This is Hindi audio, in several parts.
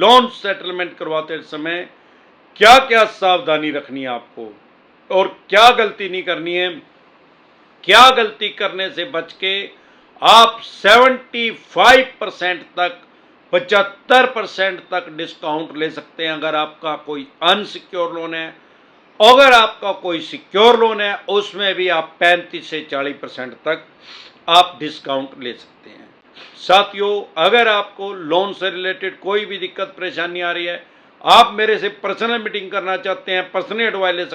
लोन सेटलमेंट करवाते समय क्या क्या सावधानी रखनी है आपको और क्या गलती नहीं करनी है, क्या गलती करने से बच के आप 75% तक 75% तक डिस्काउंट ले सकते हैं अगर आपका कोई अनसिक्योर लोन है। अगर आपका कोई सिक्योर लोन है उसमें भी आप 35 से 40% तक आप डिस्काउंट ले सकते हैं। साथियों, अगर आपको लोन से रिलेटेड कोई भी दिक्कत परेशानी आ रही है, आप मेरे से पर्सनल मीटिंग करना चाहते हैं, पर्सनल एडवाइस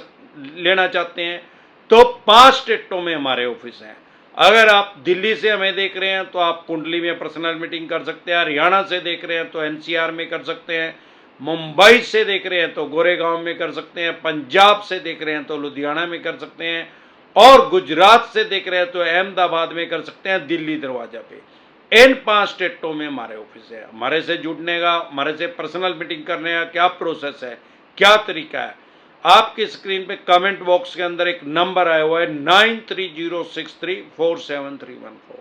लेना चाहते हैं, तो 5 स्टेटों में हमारे ऑफिस हैं। अगर आप दिल्ली से हमें देख रहे हैं तो आप कुंडली में पर्सनल मीटिंग कर सकते हैं, हरियाणा से देख रहे हैं तो एनसीआर में कर सकते हैं, मुंबई से देख रहे हैं तो गोरेगांव में कर सकते हैं, पंजाब से देख रहे हैं तो लुधियाना में कर सकते हैं, और गुजरात से देख रहे हैं तो अहमदाबाद में कर सकते हैं, दिल्ली दरवाजा पे। इन 5 स्टेटों में हमारे ऑफिस है। हमारे से जुड़ने का, हमारे से पर्सनल मीटिंग करने का क्या प्रोसेस है, क्या तरीका है, आपकी स्क्रीन पे कमेंट बॉक्स के अंदर एक नंबर आया हुआ है 9306347314।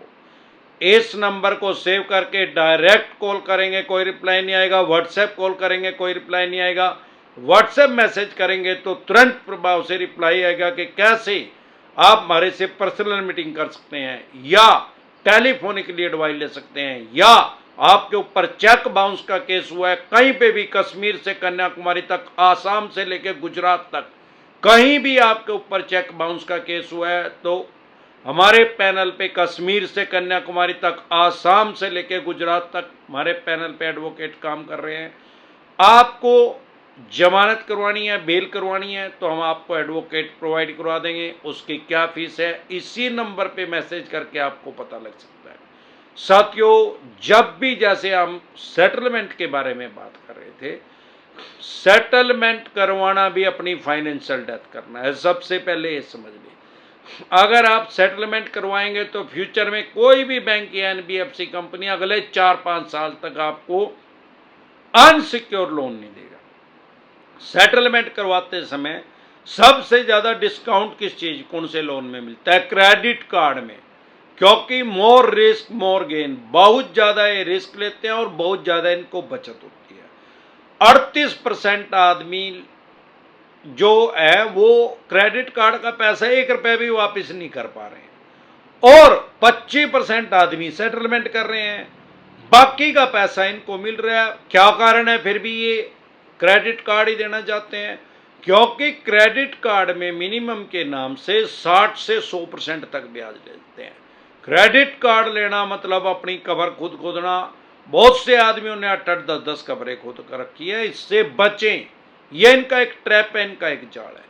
इस नंबर को सेव करके डायरेक्ट कॉल करेंगे, कोई रिप्लाई नहीं आएगा। व्हाट्सएप कॉल करेंगे, कोई रिप्लाई नहीं आएगा। व्हाट्सएप मैसेज करेंगे तो तुरंत प्रभाव से रिप्लाई आएगा कि कैसे आप हमारे से पर्सनल मीटिंग कर सकते हैं, या टेलीफोनिकली एडवाइस ले सकते हैं, या आपके ऊपर चेक बाउंस का केस हुआ है कहीं पे भी, कश्मीर से कन्याकुमारी तक, आसाम से लेकर गुजरात तक, कहीं भी आपके ऊपर चेक बाउंस का केस हुआ है तो हमारे पैनल पे कश्मीर से कन्याकुमारी तक, आसाम से लेकर गुजरात तक हमारे पैनल पे एडवोकेट काम कर रहे हैं। आपको जमानत करवानी है, बेल करवानी है, तो हम आपको एडवोकेट प्रोवाइड करवा देंगे। उसकी क्या फीस है, इसी नंबर पे मैसेज करके आपको पता लग सकता है। साथियों, जब भी, जैसे हम सेटलमेंट के बारे में बात कर रहे थे, सेटलमेंट करवाना भी अपनी फाइनेंशियल डेथ करना है। सबसे पहले ये समझ लीजिए, अगर आप सेटलमेंट करवाएंगे तो फ्यूचर में कोई भी बैंक या एनबीएफसी कंपनी अगले 4-5 साल तक आपको अनसिक्योर लोन नहीं देगा। सेटलमेंट करवाते समय सबसे ज्यादा डिस्काउंट किस चीज, कौन से लोन में मिलता है? क्रेडिट कार्ड में, क्योंकि मोर रिस्क मोर गेन, बहुत ज्यादा ये रिस्क लेते हैं और बहुत ज्यादा इनको बचत होती है। 38% आदमी जो है वो क्रेडिट कार्ड का पैसा 1 रुपए भी वापस नहीं कर पा रहे हैं, और 25% आदमी सेटलमेंट कर रहे हैं, बाकी का पैसा इनको मिल रहा है। क्या कारण है फिर भी ये क्रेडिट कार्ड ही देना चाहते हैं? क्योंकि क्रेडिट कार्ड में मिनिमम के नाम से 60 से 100% तक ब्याज लेते हैं। क्रेडिट कार्ड लेना मतलब अपनी कबर खुद खोदना। बहुत से आदमियों ने 8-8, 10-10 कबरें खोद कर रखी है। इससे बचें, यह इनका एक ट्रैप है, इनका एक जाल है।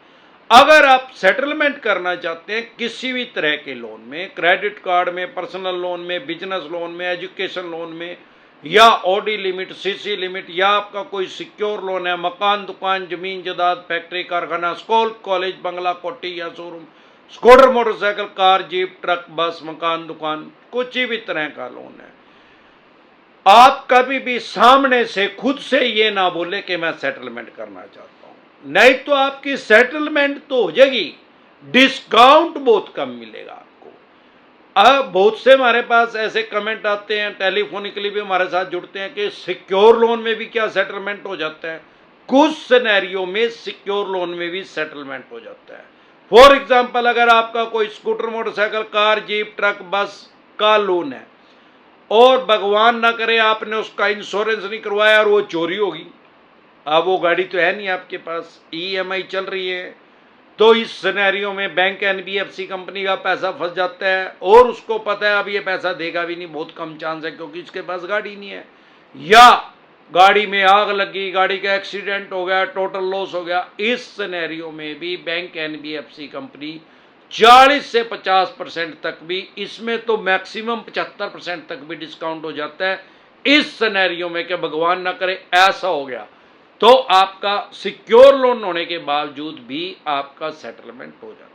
अगर आप सेटलमेंट करना चाहते हैं किसी भी तरह के लोन में, क्रेडिट कार्ड में, पर्सनल लोन में, बिजनेस लोन में, एजुकेशन लोन में, या ओडी लिमिट, सीसी लिमिट, या आपका कोई सिक्योर लोन है, मकान, दुकान, जमीन जायदाद, फैक्ट्री, कारखाना, स्कूल, कॉलेज, बंगला, कोठी या showroom, scooter, motorcycle, car, jeep, truck, बस, मकान, दुकान, कुछ भी तरह का लोन है, आप कभी भी सामने से खुद से ये ना बोले कि मैं सेटलमेंट करना चाहता हूं, नहीं तो आपकी सेटलमेंट तो हो जाएगी, डिस्काउंट बहुत कम मिलेगा आपको। अब बहुत से हमारे पास ऐसे कमेंट आते हैं, टेलीफोनिकली भी हमारे साथ जुड़ते हैं कि सिक्योर लोन में भी क्या सेटलमेंट हो जाता है? कुछ सिनेरियो में सिक्योर लोन में भी सेटलमेंट हो जाता है। फॉर एग्जाम्पल, अगर आपका कोई scooter, motorcycle, car, jeep, truck, बस का लोन है और भगवान ना करे आपने उसका इंश्योरेंस नहीं करवाया और वो चोरी होगी, अब वो गाड़ी तो है नहीं आपके पास, ईएमआई चल रही है, तो इस सिनेरियो में बैंक एनबीएफसी कंपनी का पैसा फंस जाता है और उसको पता है अब ये पैसा देगा भी नहीं, बहुत कम चांस है क्योंकि इसके पास गाड़ी नहीं है, या गाड़ी में आग लगी, गाड़ी का एक्सीडेंट हो गया, टोटल लॉस हो गया। इस सिनेरियो में भी बैंक एनबीएफसी कंपनी 40 से 50% तक भी, इसमें तो मैक्सिमम 75% तक भी डिस्काउंट हो जाता है। इस सिनेरियो में कि भगवान ना करे ऐसा हो गया तो आपका सिक्योर लोन होने के बावजूद भी आपका सेटलमेंट हो जाता है।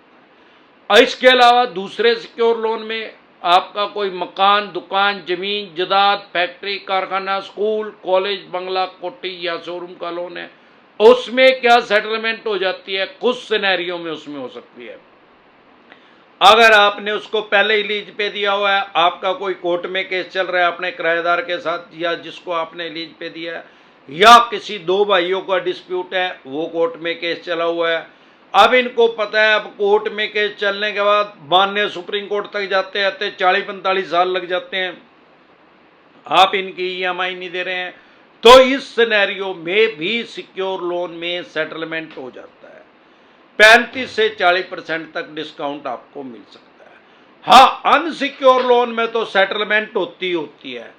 और इसके अलावा दूसरे सिक्योर लोन में आपका कोई मकान, दुकान, जमीन जायदाद, फैक्ट्री, कारखाना, स्कूल, कॉलेज, बंगला, कोठी या शोरूम का लोन है, उसमें क्या सेटलमेंट हो जाती है? कुछ सिनेरियो में उसमें हो सकती है। अगर आपने उसको पहले ही लीज पे दिया हुआ है, आपका कोई कोर्ट में केस चल रहा है अपने किराएदार के साथ या जिसको आपने लीज पे दिया है, या किसी दो भाइयों का डिस्प्यूट है, वो कोर्ट में केस चला हुआ है। अब इनको पता है अब कोर्ट में केस चलने के बाद माननीय सुप्रीम कोर्ट तक जाते आते 40-45 साल लग जाते हैं, आप इनकी ईएमआई नहीं दे रहे हैं, तो इस सिनेरियो में भी सिक्योर लोन में सेटलमेंट हो जाता है। 35 से 40% तक डिस्काउंट आपको मिल सकता है। हाँ, अनसिक्योर लोन में तो सेटलमेंट होती है।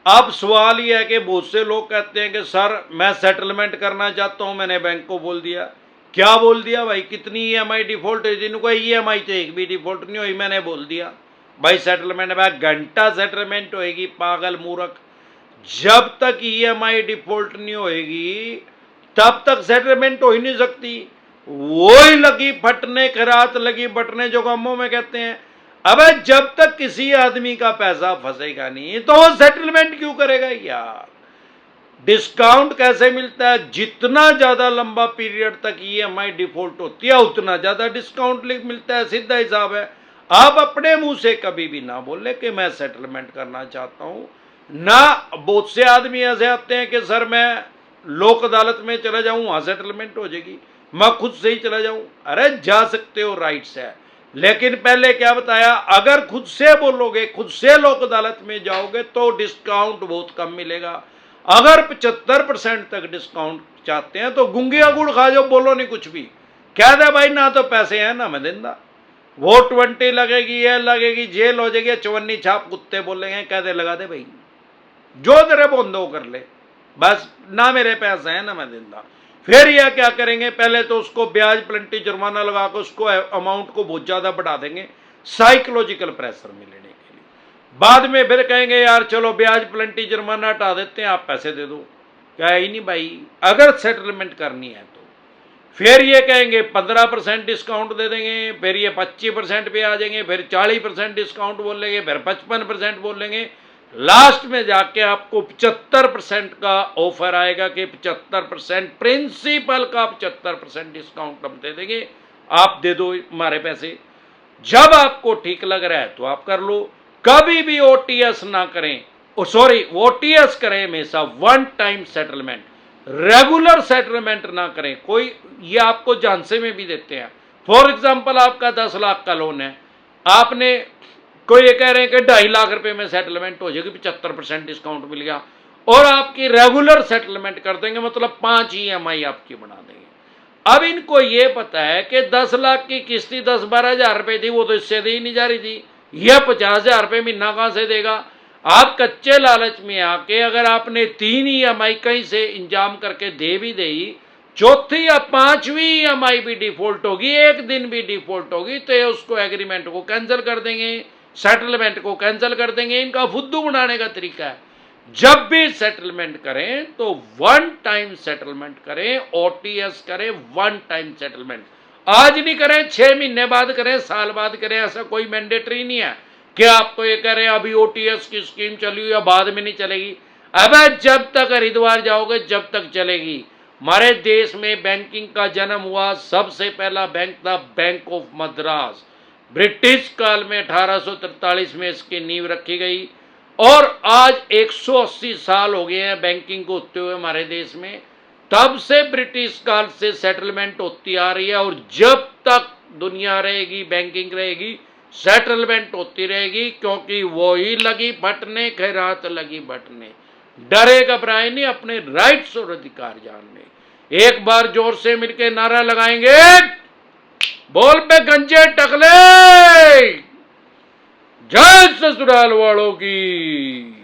अब सवाल यह है कि बहुत से लोग कहते हैं कि सर मैं सेटलमेंट करना चाहता हूं, मैंने बैंक को बोल दिया। क्या बोल दिया भाई? कितनी ईएमआई डिफॉल्ट हुई? जिनको ईएमआई तो एक भी डिफॉल्ट नहीं हुई, मैंने बोल दिया भाई सेटलमेंट। भाई घंटा सेटलमेंट होएगी पागल मूर्ख। जब तक ईएमआई डिफॉल्ट नहीं होएगी तब तक सेटलमेंट हो ही नहीं सकती। वो ही लगी फटने खरात लगी बटने जो गांवों में कहते हैं। अब जब तक किसी आदमी का पैसा फंसेगा नहीं तो वो सेटलमेंट क्यों करेगा यार? डिस्काउंट कैसे मिलता है? जितना ज्यादा लंबा पीरियड तक ईएमआई डिफॉल्ट होती है उतना ज्यादा डिस्काउंट मिलता है, सीधा हिसाब है। आप अपने मुंह से कभी भी ना बोले कि मैं सेटलमेंट करना चाहता हूं। ना बहुत से आदमी ऐसे आते हैं कि सर मैं लोक अदालत में चला जाऊं, वहां सेटलमेंट हो जाएगी, मैं खुद से ही चला जाऊं। अरे जा सकते हो, राइट्स है, लेकिन पहले क्या बताया, अगर खुद से बोलोगे, खुद से लोक अदालत में जाओगे तो डिस्काउंट बहुत कम मिलेगा। अगर 75% तक डिस्काउंट चाहते हैं तो गुंगिया गुड़ खा जाओ, बोलो नहीं कुछ भी, कह दे भाई ना तो पैसे हैं ना मैं देंदा, वो 20 लगेगी, ये लगेगी, जेल हो जाएगी, चवन्नी छाप कुत्ते बोलेंगे, कह दे लगा दे भाई, जो तेरे बंदो कर ले, बस ना मेरे पैसे हैं ना मैं देंदा। फिर यह क्या करेंगे, पहले तो उसको ब्याज प्लंटी जुर्माना लगा कर उसको अमाउंट को बहुत ज्यादा बढ़ा देंगे साइकोलॉजिकल प्रेशर में लेने के लिए। बाद में फिर कहेंगे यार चलो ब्याज प्लंटी जुर्माना हटा देते हैं, आप पैसे दे दो। क्या ही नहीं भाई, अगर सेटलमेंट करनी है तो फिर ये कहेंगे 15% डिस्काउंट दे देंगे, फिर ये 25% पे आ जाएंगे, फिर 40% डिस्काउंट बोल लेंगे, फिर 55% बोल लेंगे, लास्ट में जाके आपको 75% का ऑफर आएगा कि 75% प्रिंसिपल का 75% डिस्काउंट हम दे देंगे, आप दे दो हमारे पैसे। जब आपको ठीक लग रहा है तो आप कर लो, कभी भी ओटीएस ना करें, ओटीएस करें हमेशा one time settlement, regular settlement ना करें। कोई ये आपको झांसे में भी देते हैं, फॉर एग्जाम्पल आपका 10 लाख का लोन है, आपने कोई ये कह रहे हैं कि 2.5 लाख रुपए में सेटलमेंट हो जाएगी, 75% डिस्काउंट मिल गया, और आपकी रेगुलर सेटलमेंट कर देंगे, मतलब 5 ईएमआई आपकी बना देंगे। अब इनको ये पता है कि 10 लाख की किस्ती 10-12 हजार रुपए थी, वो तो इससे दी नहीं जा रही थी, यह 50 हजार रुपए महीना कहां से देगा? आप कच्चे लालच में आके अगर आपने 3 ईएमआई कहीं से इंतजाम करके दे भी दी, चौथी या 5वीं ईएमआई भी डिफॉल्ट होगी, एक दिन भी डिफॉल्ट होगी, तो उसको एग्रीमेंट को कैंसिल कर देंगे, सेटलमेंट को कैंसिल कर देंगे। इनका फुद्दू बनाने का तरीका है। जब भी सेटलमेंट करें तो वन टाइम सेटलमेंट करें, ओटीएस करें, वन टाइम सेटलमेंट। आज नहीं करें, 6 महीने बाद करें, साल बाद करें, ऐसा कोई मैंडेटरी नहीं है कि आपको ये करें अभी ओटीएस की स्कीम चली हुई या बाद में नहीं चलेगी। अब जब तक हरिद्वार जाओगे जब तक चलेगी। हमारे देश में बैंकिंग का जन्म हुआ, सबसे पहला बैंक था बैंक ऑफ मद्रास, ब्रिटिश काल में 1843 में इसकी नींव रखी गई, और आज 180 साल हो गए हैं बैंकिंग को होते हुए हमारे देश में। तब से ब्रिटिश काल से सेटलमेंट होती आ रही है, और जब तक दुनिया रहेगी बैंकिंग रहेगी, सेटलमेंट होती रहेगी, क्योंकि वो ही लगी फटने खैरात लगी बटने, डरे घबराए नहीं, अपने राइट्स और अधिकार जानने। एक बार जोर से मिलकर नारा लगाएंगे, बोल पे गंजे टकले, जय ससुराल वालों की।